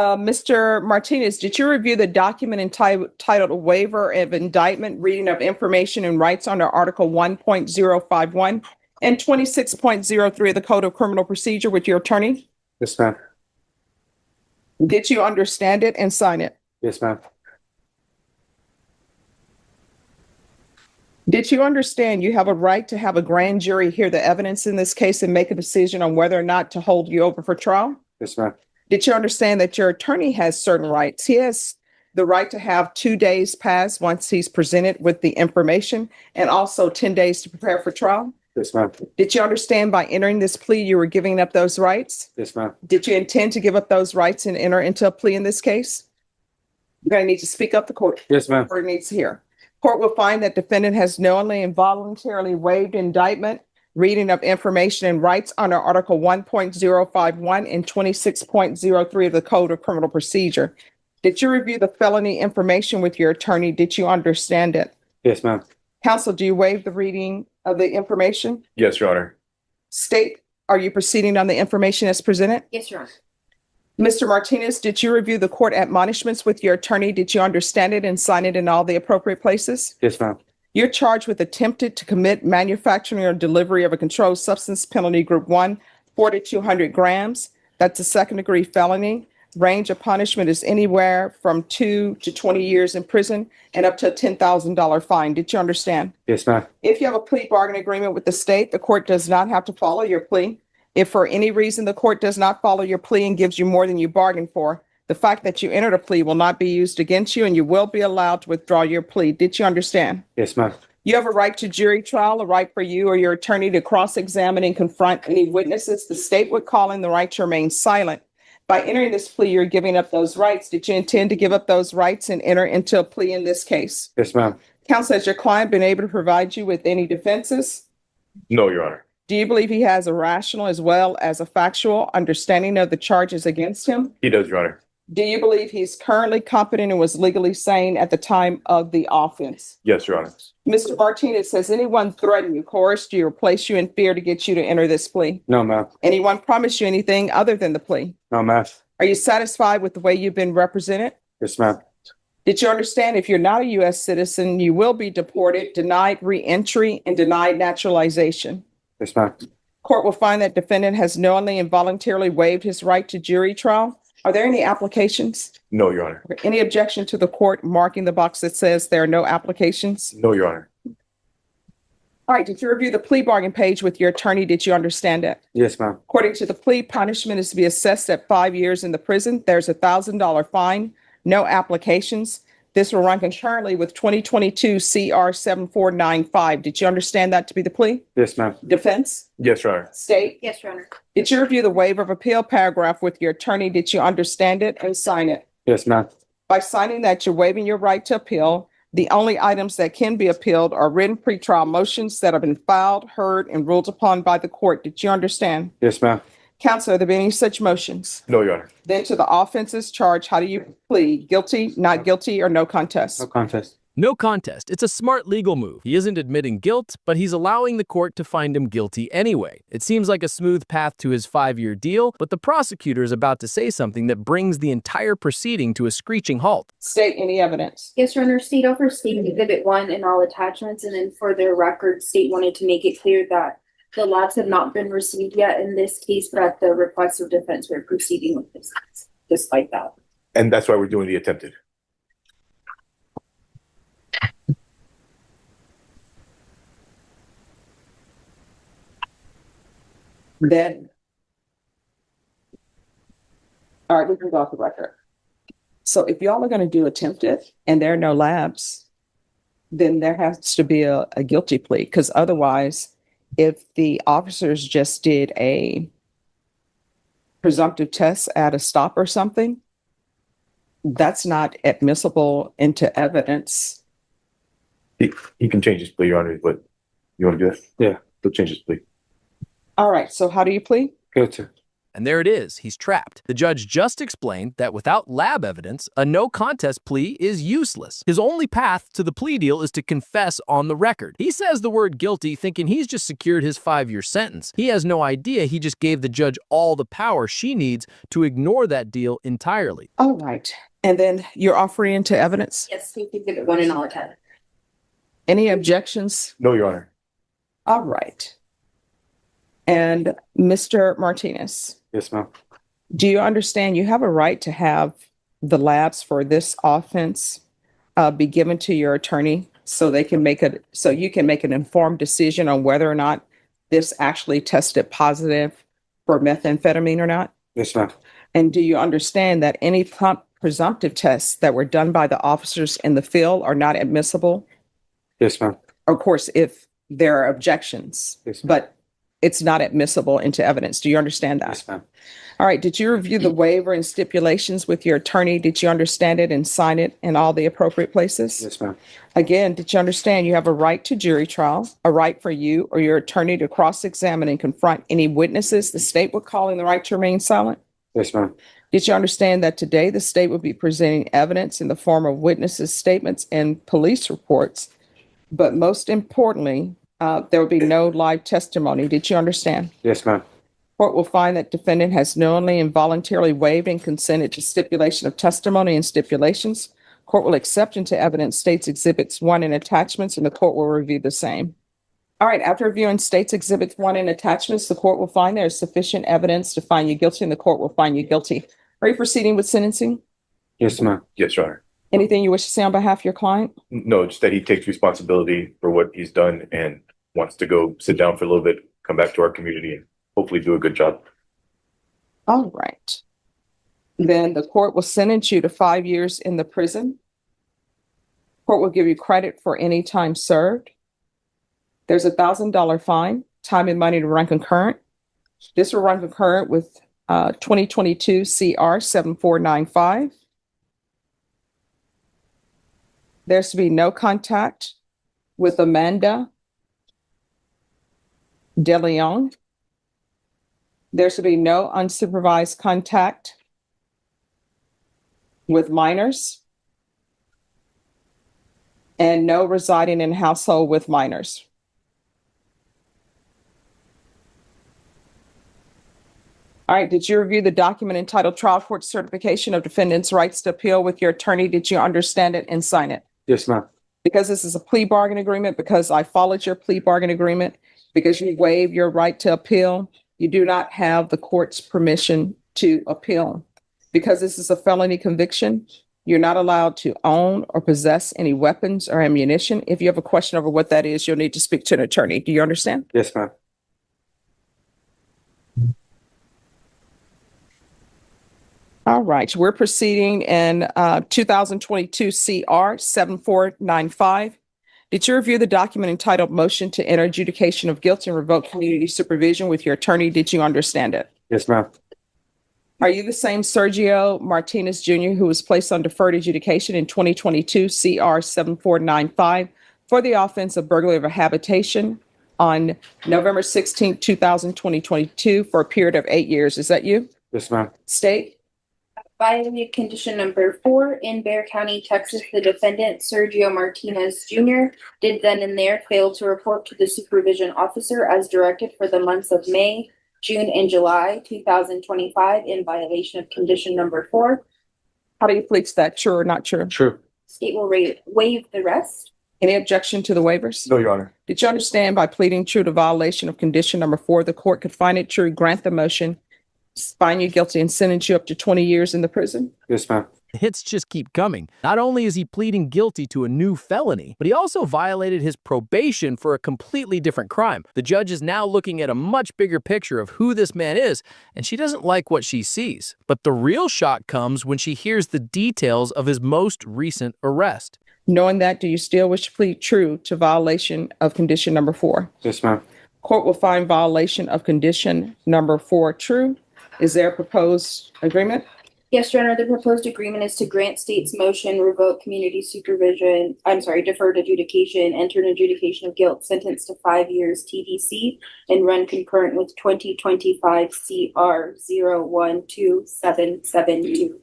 Mr. Martinez, did you review the document titled Waiver of Indictment, Reading of Information and Rights under Article 1.051 and 26.03 of the Code of Criminal Procedure with your attorney? Yes, ma'am. Did you understand it and sign it? Yes, ma'am. Did you understand you have a right to have a grand jury hear the evidence in this case and make a decision on whether or not to hold you over for trial? Yes, ma'am. Did you understand that your attorney has certain rights? He has the right to have 2 days pass once he's presented with the information and also 10 days to prepare for trial? Yes, ma'am. Did you understand by entering this plea, you were giving up those rights? Yes, ma'am. Did you intend to give up those rights and enter into a plea in this case? You're going to need to speak up. The court. Yes, ma'am. Court needs to hear. Court will find that defendant has knowingly and voluntarily waived indictment, reading of information and rights under Article 1.051 and 26.03 of the Code of Criminal Procedure. Did you review the felony information with your attorney? Did you understand it? Yes, ma'am. Counsel, do you waive the reading of the information? Yes, Your Honor. State, are you proceeding on the information as presented? Yes, Your Honor. Mr. Martinez, did you review the court admonishments with your attorney? Did you understand it and sign it in all the appropriate places? Yes, ma'am. You're charged with attempted to commit manufacturing or delivery of a controlled substance, penalty group 1, 4 to 200 grams. That's a second-degree felony. Range of punishment is anywhere from 2 to 20 years in prison and up to a $10,000 fine. Did you understand? Yes, ma'am. If you have a plea bargain agreement with the state, the court does not have to follow your plea. If for any reason the court does not follow your plea and gives you more than you bargained for, the fact that you entered a plea will not be used against you and you will be allowed to withdraw your plea. Did you understand? Yes, ma'am. You have a right to jury trial, a right for you or your attorney to cross-examine and confront any witnesses. The state would call in the right to remain silent. By entering this plea, you're giving up those rights. Did you intend to give up those rights and enter into a plea in this case? Yes, ma'am. Counsel, has your client been able to provide you with any defenses? No, Your Honor. Do you believe he has a rational as well as a factual understanding of the charges against him? He does, Your Honor. Do you believe he's currently competent and was legally sane at the time of the offense? Yes, Your Honor. Mr. Martinez, has anyone threatened you, coerced you, or placed you in fear to get you to enter this plea? No, ma'am. Anyone promised you anything other than the plea? No, ma'am. Are you satisfied with the way you've been represented? Yes, ma'am. Did you understand if you're not a U.S. citizen, you will be deported, denied re-entry, and denied naturalization? Yes, ma'am. Court will find that defendant has knowingly and voluntarily waived his right to jury trial. Are there any applications? No, Your Honor. Any objection to the court marking the box that says there are no applications? No, Your Honor. All right, did you review the plea bargain page with your attorney? Did you understand it? Yes, ma'am. According to the plea, punishment is to be assessed at 5 years in the prison. There's a $1,000 fine, no applications. This will run concurrently with 2022 CR 7495. Did you understand that to be the plea? Yes, ma'am. Defense? Yes, Your Honor. State? Yes, Your Honor. Did you review the waiver of appeal paragraph with your attorney? Did you understand it and sign it? Yes, ma'am. By signing that, you're waiving your right to appeal. The only items that can be appealed are written pretrial motions that have been filed, heard, and ruled upon by the court. Did you understand? Yes, ma'am. Counsel, are there been any such motions? No, Your Honor. Then to the offenses charged, how do you plead? Guilty, not guilty, or no contest? No contest. No contest. It's a smart legal move. He isn't admitting guilt, but he's allowing the court to find him guilty anyway. It seems like a smooth path to his 5-year deal, but the prosecutor is about to say something that brings the entire proceeding to a screeching halt. State any evidence. Yes, Your Honor. State overstated Exhibit 1 and all attachments, and then for their record, State wanted to make it clear that the labs have not been received yet in this case, but at the request of defense, we're proceeding with this case, despite that. And that's why we're doing the attempted. Then, all right, we can go off the record. So if y'all are going to do attempted and there are no labs, then there has to be a guilty plea, because otherwise, if the officers just did a presumptive test at a stop or something, that's not admissible into evidence. He can change his plea, Your Honor, but you want to do that? Yeah. He'll change his plea. All right, so how do you plead? Guilty. And there it is, he's trapped. The judge just explained that without lab evidence, a no contest plea is useless. His only path to the plea deal is to confess on the record. He says the word guilty thinking he's just secured his 5-year sentence. He has no idea he just gave the judge all the power she needs to ignore that deal entirely. All right. And then you're offering into evidence? Yes, State Exhibit 1 and all attachments. Any objections? No, Your Honor. All right. And Mr. Martinez, Yes, ma'am. do you understand you have a right to have the labs for this offense be given to your attorney so you can make an informed decision on whether or not this actually tested positive for methamphetamine or not? Yes, ma'am. And do you understand that any presumptive tests that were done by the officers in the field are not admissible? Yes, ma'am. Of course, if there are objections, Yes, ma'am. but it's not admissible into evidence. Do you understand that? Yes, ma'am. All right. Did you review the waiver and stipulations with your attorney? Did you understand it and sign it in all the appropriate places? Yes, ma'am. Again, did you understand you have a right to jury trial, a right for you or your attorney to cross-examine and confront any witnesses the state would call in the right to remain silent? Yes, ma'am. Did you understand that today the state will be presenting evidence in the form of witnesses' statements and police reports? But most importantly, there will be no live testimony. Did you understand? Yes, ma'am. Court will find that defendant has knowingly and voluntarily waived and consented to stipulation of testimony and stipulations. Court will accept into evidence State's Exhibits 1 and attachments, and the court will review the same. All right, after reviewing State's Exhibits 1 and attachments, the court will find there is sufficient evidence to find you guilty, and the court will find you guilty. Are you proceeding with sentencing? Yes, ma'am. Yes, Your Honor. Anything you wish to say on behalf of your client? No, just that he takes responsibility for what he's done and wants to go sit down for a little bit, come back to our community, and hopefully do a good job. All right. Then the court will sentence you to 5 years in the prison. Court will give you credit for any time served. There's a $1,000 fine, time and money to run concurrent. This will run concurrent with 2022 CR 7495. There's to be no contact with Amanda DeLeon. There's to be no unsupervised contact with minors and no residing in household with minors. All right, did you review the document entitled Trial Court Certification of Defendant's Rights to Appeal with your attorney? Did you understand it and sign it? Yes, ma'am. Because this is a plea bargain agreement, because I followed your plea bargain agreement, because you waive your right to appeal, you do not have the court's permission to appeal. Because this is a felony conviction, you're not allowed to own or possess any weapons or ammunition. If you have a question over what that is, you'll need to speak to an attorney. Do you understand? Yes, ma'am. All right, we're proceeding in 2022 CR 7495. Did you review the document entitled Motion to Enter Adjudication of Guilt and Revoke Community Supervision with your attorney? Did you understand it? Yes, ma'am. Are you the same Sergio Martinez Jr. who was placed on deferred adjudication in 2022 CR 7495 for the offense of burglary of a habitation on November 16, 2022 for a period of 8 years? Is that you? Yes, ma'am. State? Violated condition number 4 in Bexar County, Texas, the defendant Sergio Martinez Jr. did then and there fail to report to the supervision officer as directed for the months of May, June, and July 2025 in violation of condition number 4. How do you plead to that? True or not true? True. State will waive the rest. Any objection to the waivers? No, Your Honor. Did you understand by pleading true to violation of condition number 4, the court could find it true, grant the motion, find you guilty, and sentence you up to 20 years in the prison? Yes, ma'am. Hits just keep coming. Not only is he pleading guilty to a new felony, but he also violated his probation for a completely different crime. The judge is now looking at a much bigger picture of who this man is, and she doesn't like what she sees. But the real shock comes when she hears the details of his most recent arrest. Knowing that, do you still wish to plead true to violation of condition number 4? Yes, ma'am. Court will find violation of condition number 4 true. Is there a proposed agreement? Yes, Your Honor, the proposed agreement is to grant state's motion, revoke deferred adjudication, enter an adjudication of guilt, sentence to 5 years TDC, and run concurrent with 2025 CR 012772.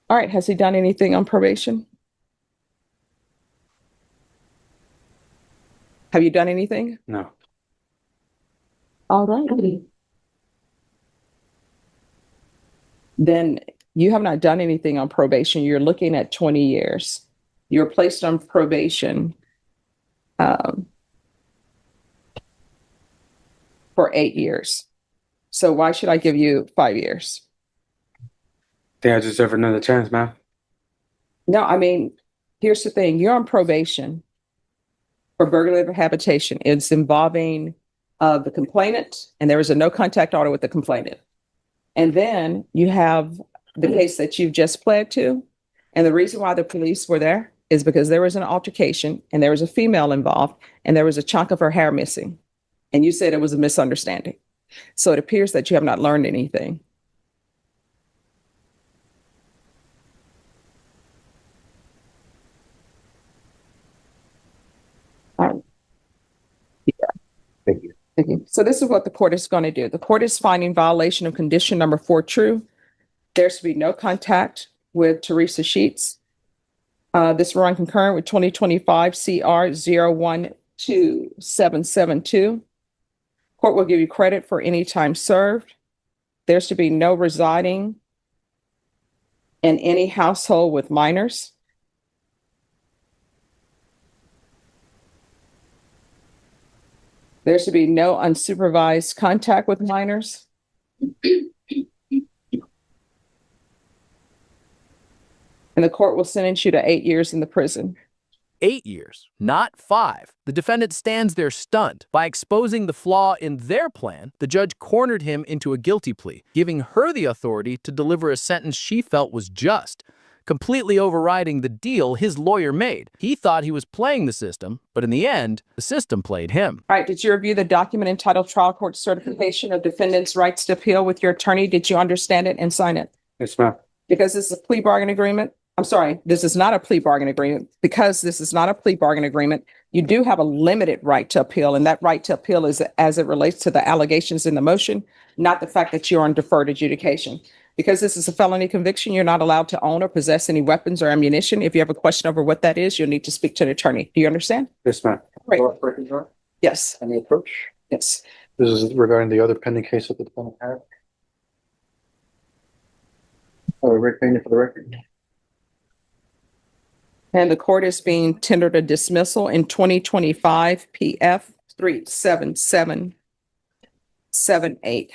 All right, has he done anything on probation? Have you done anything? No. All right. Then you have not done anything on probation. You're looking at 20 years. You're placed on probation for 8 years. So why should I give you 5 years? Think I deserve another chance, ma'am. No, I mean, here's the thing. You're on probation for burglary habitation. It's involving the complainant, and there is a no contact order with the complainant. And then you have the case that you've just pled to. And the reason why the police were there is because there was an altercation and there was a female involved and there was a chunk of her hair missing. And you said it was a misunderstanding. So it appears that you have not learned anything. All right. Yeah. Thank you. Thank you. So this is what the court is going to do. The court is finding violation of condition number 4 true. There's to be no contact with Teresa Sheets. This will run concurrent with 2025 CR 012772. Court will give you credit for any time served. There's to be no residing in any household with minors. There's to be no unsupervised contact with minors. And the court will sentence you to 8 years in the prison. 8 years, not 5. The defendant stands there stunned. By exposing the flaw in their plan, the judge cornered him into a guilty plea, giving her the authority to deliver a sentence she felt was just, completely overriding the deal his lawyer made. He thought he was playing the system, but in the end, the system played him. All right, did you review the document entitled Trial Court Certification of Defendant's Rights to Appeal with your attorney? Did you understand it and sign it? Yes, ma'am. Because this is a plea bargain agreement. I'm sorry, this is not a plea bargain agreement. Because this is not a plea bargain agreement, you do have a limited right to appeal, and that right to appeal is as it relates to the allegations in the motion, not the fact that you're on deferred adjudication. Because this is a felony conviction, you're not allowed to own or possess any weapons or ammunition. If you have a question over what that is, you'll need to speak to an attorney. Do you understand? Yes, ma'am. Right. Yes. Any approach? Yes. This is regarding the other pending case that the defendant had. Rick Pena for the record. And the court is being tendered a dismissal in 2025 PF 37778.